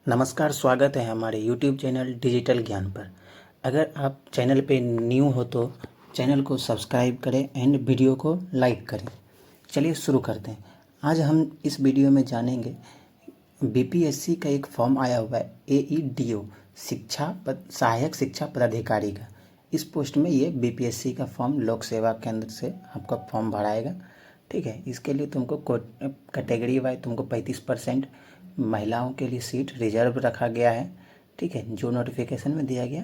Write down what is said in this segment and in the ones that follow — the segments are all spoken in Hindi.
नमस्कार, स्वागत है हमारे YouTube चैनल डिजिटल ज्ञान पर। अगर आप चैनल पे न्यू हो तो चैनल को सब्सक्राइब करें एंड वीडियो को लाइक करें। चलिए शुरू करते हैं। आज हम इस वीडियो में जानेंगे बीपीएससी का एक फॉर्म आया हुआ है AEDO सहायक शिक्षा पदाधिकारी का। इस पोस्ट में ये बीपीएससी का फॉर्म लोक सेवा केंद्र से आपका फॉर्म भराएगा। ठीक है, इसके लिए तुमको कैटेगरी वाइज तुमको 35% महिलाओं के लिए सीट रिजर्व रखा गया है। ठीक है, जो नोटिफिकेशन में दिया गया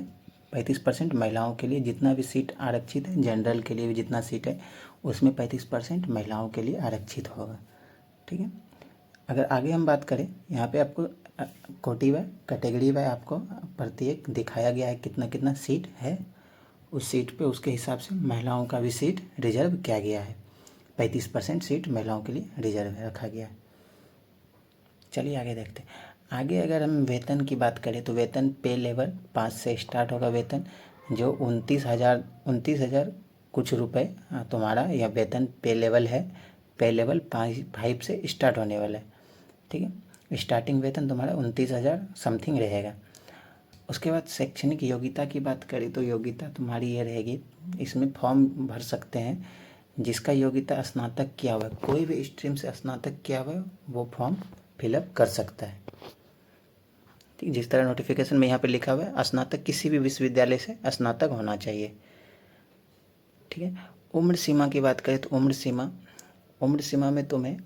35% महिलाओं के लिए जितना भी सीट आरक्षित है, जनरल के लिए भी जितना सीट है उसमें 35% महिलाओं के लिए आरक्षित होगा। ठीक है, अगर आगे हम बात करें, यहाँ पे आपको कोटि वाई कैटेगरी वाई आपको प्रत्येक दिखाया गया है कितना कितना सीट है। उस सीट पे उसके हिसाब से महिलाओं का भी सीट रिजर्व किया गया है। 35% सीट महिलाओं के लिए रिजर्व रखा गया है। चलिए आगे देखते हैं। आगे अगर हम वेतन की बात करें तो वेतन पे लेवल 5 से स्टार्ट होगा वेतन, जो 29,000 कुछ रुपए तुम्हारा यह वेतन पे लेवल है। पे लेवल 5 से स्टार्ट होने वाला है। ठीक है, स्टार्टिंग वेतन तुम्हारा 29,000 समथिंग रहेगा। उसके बाद शैक्षणिक योग्यता की बात करें तो योग्यता तुम्हारी ये रहेगी, इसमें फॉर्म भर सकते हैं जिसका योग्यता स्नातक किया हुआ है, कोई भी स्ट्रीम से स्नातक किया हुआ है वो फॉर्म फिलअप कर सकता है। ठीक, जिस तरह नोटिफिकेशन में यहाँ पे लिखा हुआ है स्नातक किसी भी विश्वविद्यालय से स्नातक होना चाहिए। ठीक है, उम्र सीमा की बात करें तो उम्र सीमा में तुम्हें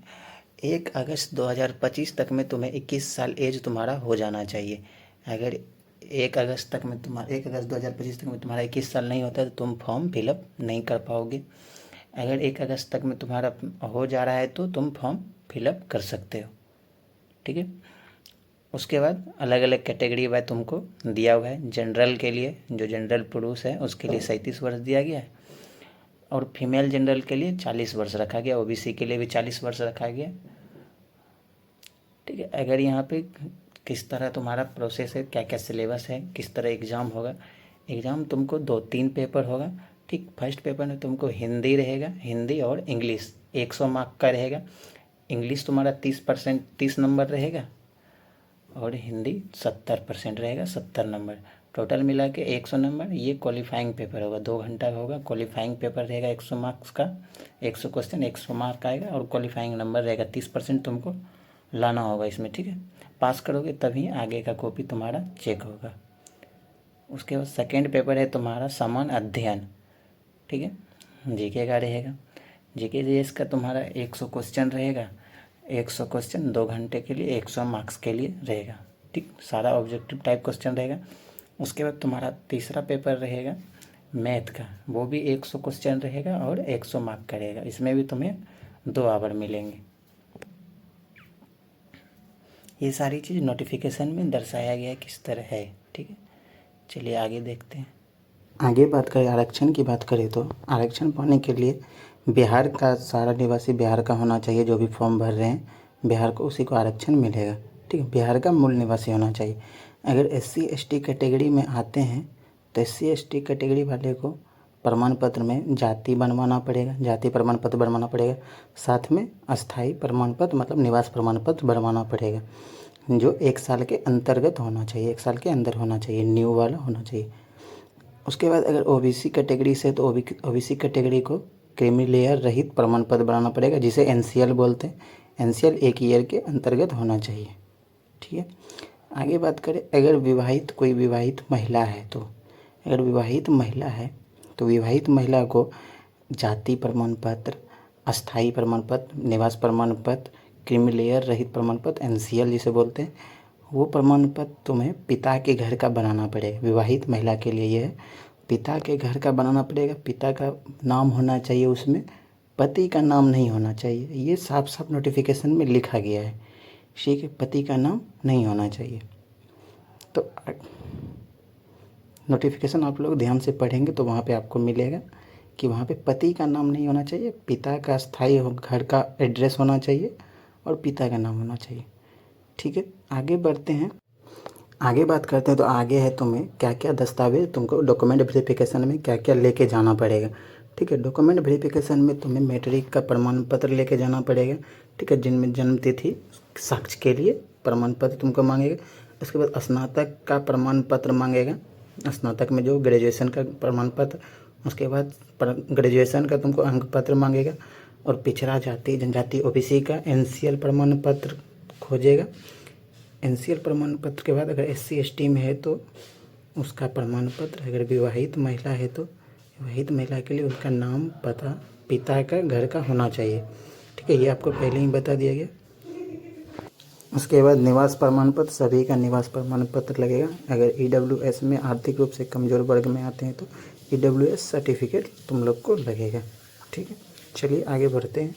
1 अगस्त 2025 तक में तुम्हें 21 साल एज तुम्हारा हो जाना चाहिए। अगर 1 अगस्त 2025 तक में तुम्हारा 21 साल नहीं होता तो तुम फॉर्म फिलअप नहीं कर पाओगे। अगर 1 अगस्त तक में तुम्हारा हो जा रहा है तो तुम फॉर्म फिलअप कर सकते हो। ठीक है, उसके बाद अलग अलग कैटेगरी वाइज तुमको दिया हुआ है। जनरल के लिए, जो जनरल पुरुष है उसके लिए 37 वर्ष दिया गया है और फीमेल जनरल के लिए 40 वर्ष रखा गया। ओबीसी के लिए भी 40 वर्ष रखा गया। ठीक है, अगर यहाँ पे किस तरह तुम्हारा प्रोसेस है, क्या क्या सिलेबस है, किस तरह एग्ज़ाम होगा। एग्ज़ाम तुमको 2-3 पेपर होगा। ठीक, फर्स्ट पेपर में तुमको हिंदी रहेगा, हिंदी और इंग्लिश 100 मार्क का रहेगा। इंग्लिश तुम्हारा 30 नंबर रहेगा और हिंदी 70% रहेगा, 70 नंबर। टोटल मिला के 100 नंबर। ये क्वालिफाइंग पेपर होगा, 2 घंटा का होगा। क्वालिफाइंग पेपर रहेगा 100 मार्क्स का, 100 क्वेश्चन 100 मार्क आएगा और क्वालिफाइंग नंबर रहेगा 30% तुमको लाना होगा इसमें। ठीक है, पास करोगे तभी आगे का कॉपी तुम्हारा चेक होगा। उसके बाद सेकेंड पेपर है तुम्हारा सामान्य अध्ययन। ठीक है, जीके का रहेगा। जीके जीएस का तुम्हारा 100 क्वेश्चन रहेगा। 100 क्वेश्चन 2 घंटे के लिए 100 मार्क्स के लिए रहेगा। ठीक, सारा ऑब्जेक्टिव टाइप क्वेश्चन रहेगा। उसके बाद तुम्हारा तीसरा पेपर रहेगा मैथ का, वो भी 100 क्वेश्चन रहेगा और 100 मार्क का रहेगा। इसमें भी तुम्हें 2 आवर मिलेंगे। ये सारी चीज़ नोटिफिकेशन में दर्शाया गया है किस तरह है। ठीक है, चलिए आगे देखते हैं। आगे बात करें, आरक्षण की बात करें तो आरक्षण पाने के लिए बिहार का सारा निवासी बिहार का होना चाहिए। जो भी फॉर्म भर रहे हैं बिहार को, उसी को आरक्षण मिलेगा। ठीक है, बिहार का मूल निवासी होना चाहिए। अगर SC ST कैटेगरी में आते हैं तो SC ST कैटेगरी वाले को प्रमाण पत्र में जाति बनवाना पड़ेगा, जाति प्रमाण पत्र बनवाना पड़ेगा। साथ में अस्थाई प्रमाण पत्र मतलब निवास प्रमाण पत्र बनवाना पड़ेगा, जो 1 साल के अंतर्गत होना चाहिए, 1 साल के अंदर होना चाहिए, न्यू वाला होना चाहिए। उसके बाद अगर OBC कैटेगरी से तो OBC कैटेगरी को क्रीमी लेयर रहित प्रमाण पत्र बनाना पड़ेगा, जिसे NCL बोलते हैं। NCL 1 ईयर के अंतर्गत होना चाहिए। ठीक है, आगे बात करें, अगर कोई विवाहित महिला है तो अगर विवाहित महिला है तो विवाहित महिला को जाति प्रमाण पत्र, अस्थाई प्रमाण पत्र, निवास प्रमाण पत्र, क्रीमी लेयर रहित प्रमाण पत्र NCL जिसे बोलते हैं, वो प्रमाण पत्र तुम्हें पिता के घर का बनाना पड़ेगा। विवाहित महिला के लिए यह पिता के घर का बनाना पड़ेगा। पिता का नाम होना चाहिए उसमें, पति का नाम नहीं होना चाहिए। ये साफ साफ नोटिफिकेशन में लिखा गया है। ठीक है, पति का नाम नहीं होना चाहिए। तो नोटिफिकेशन आप लोग ध्यान से पढ़ेंगे तो वहाँ पे आपको मिलेगा कि वहाँ पे पति का नाम नहीं होना चाहिए, पिता का स्थायी घर का एड्रेस होना चाहिए और पिता का नाम होना चाहिए। ठीक है, आगे बढ़ते हैं, आगे बात करते हैं। तो आगे है तुम्हें क्या क्या दस्तावेज तुमको डॉक्यूमेंट वेरिफिकेशन में क्या क्या लेके जाना पड़ेगा। ठीक है, डॉक्यूमेंट वेरिफिकेशन में तुम्हें मैट्रिक का प्रमाण पत्र लेके जाना पड़ेगा। ठीक है, जिनमें जन्म तिथि साक्ष्य के लिए प्रमाण पत्र तुमको मांगेगा। उसके बाद स्नातक का प्रमाण पत्र मांगेगा, स्नातक में जो ग्रेजुएशन का प्रमाण पत्र, उसके बाद ग्रेजुएशन का तुमको अंक पत्र मांगेगा, और पिछड़ा जाति जनजाति ओबीसी का एनसीएल प्रमाण पत्र खोजेगा। एनसीएल प्रमाण पत्र के बाद अगर एससी एसटी में है तो उसका प्रमाण पत्र, अगर विवाहित महिला है तो विवाहित महिला के लिए उसका नाम, पता, पिता का घर का होना चाहिए। ठीक है, ये आपको पहले ही बता दिया गया। उसके बाद निवास प्रमाण पत्र, सभी का निवास प्रमाण पत्र लगेगा। अगर ईडब्ल्यूएस में आर्थिक रूप से कमज़ोर वर्ग में आते हैं तो ईडब्ल्यूएस सर्टिफिकेट तुम लोग को लगेगा। ठीक है, चलिए आगे बढ़ते हैं।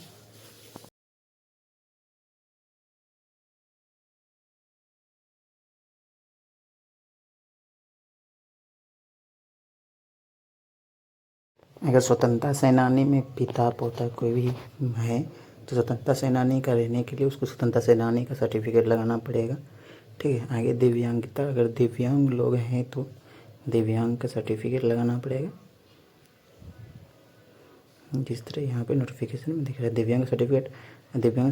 अगर स्वतंत्रता सेनानी में पिता पोता कोई भी है तो स्वतंत्रता सेनानी का रहने के लिए उसको स्वतंत्रता सेनानी का सर्टिफिकेट लगाना पड़ेगा। ठीक है, आगे दिव्यांगता, अगर दिव्यांग लोग हैं तो दिव्यांग का सर्टिफिकेट लगाना पड़ेगा। जिस तरह यहाँ पे नोटिफिकेशन में दिख रहा है दिव्यांग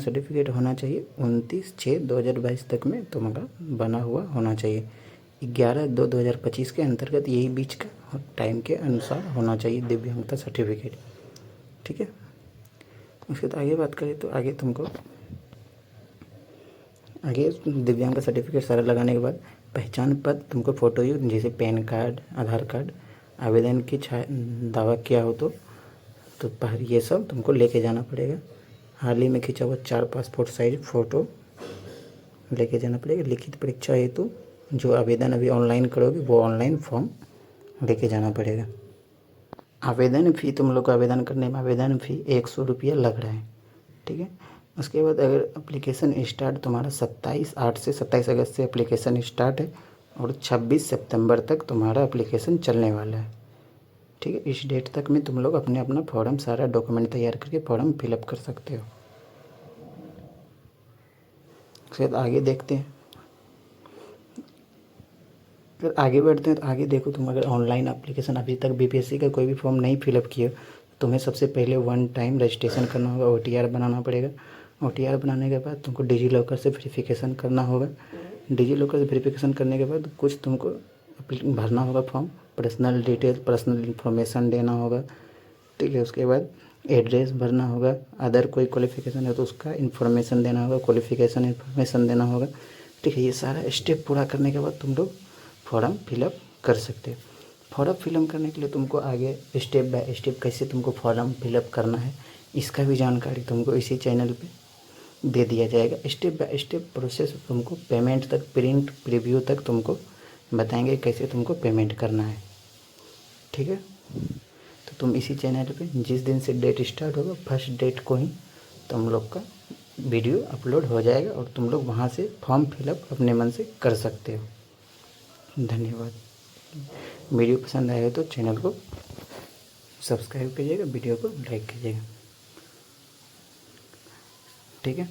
सर्टिफिकेट होना चाहिए 29/6/2022 तक में तुम्हारा बना हुआ होना चाहिए। 11/2/2025 के अंतर्गत यही बीच का टाइम के अनुसार होना चाहिए दिव्यांगता सर्टिफिकेट। ठीक है, उसके बाद आगे बात करें तो आगे दिव्यांग का सर्टिफिकेट सारा लगाने के बाद पहचान पत्र तुमको फ़ोटो युक्त, जैसे पैन कार्ड, आधार कार्ड, आवेदन की दावा किया हो तो बाहर ये सब तुमको लेके जाना पड़ेगा। हाल ही में खींचा हुआ 4 पासपोर्ट साइज फ़ोटो लेके जाना पड़ेगा। लिखित परीक्षा हेतु जो आवेदन अभी ऑनलाइन करोगे वो ऑनलाइन फॉर्म लेके जाना पड़ेगा। आवेदन फ़ी तुम लोग को आवेदन करने में आवेदन फ़ी 100 रुपया लग रहा है। ठीक है, उसके बाद अगर एप्लीकेशन स्टार्ट तुम्हारा 27/8 से 27 अगस्त से एप्लीकेशन स्टार्ट है और 26 सितंबर तक तुम्हारा एप्लीकेशन चलने वाला है। ठीक है, इस डेट तक में तुम लोग अपना फॉर्म सारा डॉक्यूमेंट तैयार करके फॉर्म फिलअप कर सकते हो। उसके बाद आगे देखते हैं, फिर आगे बढ़ते हैं तो आगे देखो, तुम अगर ऑनलाइन एप्लीकेशन अभी तक बीपीएससी का कोई भी फॉर्म नहीं फिलअप किए तुम्हें सबसे पहले 1 टाइम रजिस्ट्रेशन करना होगा, OTR बनाना पड़ेगा। OTR बनाने के बाद तुमको डिजी लॉकर से वेरिफिकेशन करना होगा। डिजी लॉकर से वेरिफिकेशन करने के बाद कुछ तुमको भरना होगा form, personal detail, personal information देना होगा। ठीक है, उसके बाद एड्रेस भरना होगा। अदर कोई क्वालिफिकेशन है तो उसका इन्फॉर्मेशन देना होगा, क्वालिफिकेशन इन्फॉर्मेशन देना होगा। ठीक है, ये सारा स्टेप पूरा करने के बाद तुम लोग फॉर्म फिलअप कर सकते हो। फॉर्म फिलअप करने के लिए तुमको आगे स्टेप बाय स्टेप कैसे तुमको फॉर्म फिलअप करना है इसका भी जानकारी तुमको इसी चैनल पे दे दिया जाएगा। स्टेप बाय स्टेप प्रोसेस तुमको पेमेंट तक, प्रिंट प्रीव्यू तक तुमको बताएंगे कैसे तुमको पेमेंट करना है। ठीक है, तो तुम इसी चैनल पे जिस दिन से डेट स्टार्ट होगा फर्स्ट डेट को ही तुम लोग का वीडियो अपलोड हो जाएगा और तुम लोग वहाँ से फॉर्म फिलअप अपने मन से कर सकते हो। धन्यवाद। वीडियो पसंद आया हो तो चैनल को सब्सक्राइब कीजिएगा, वीडियो को लाइक कीजिएगा। ठीक है।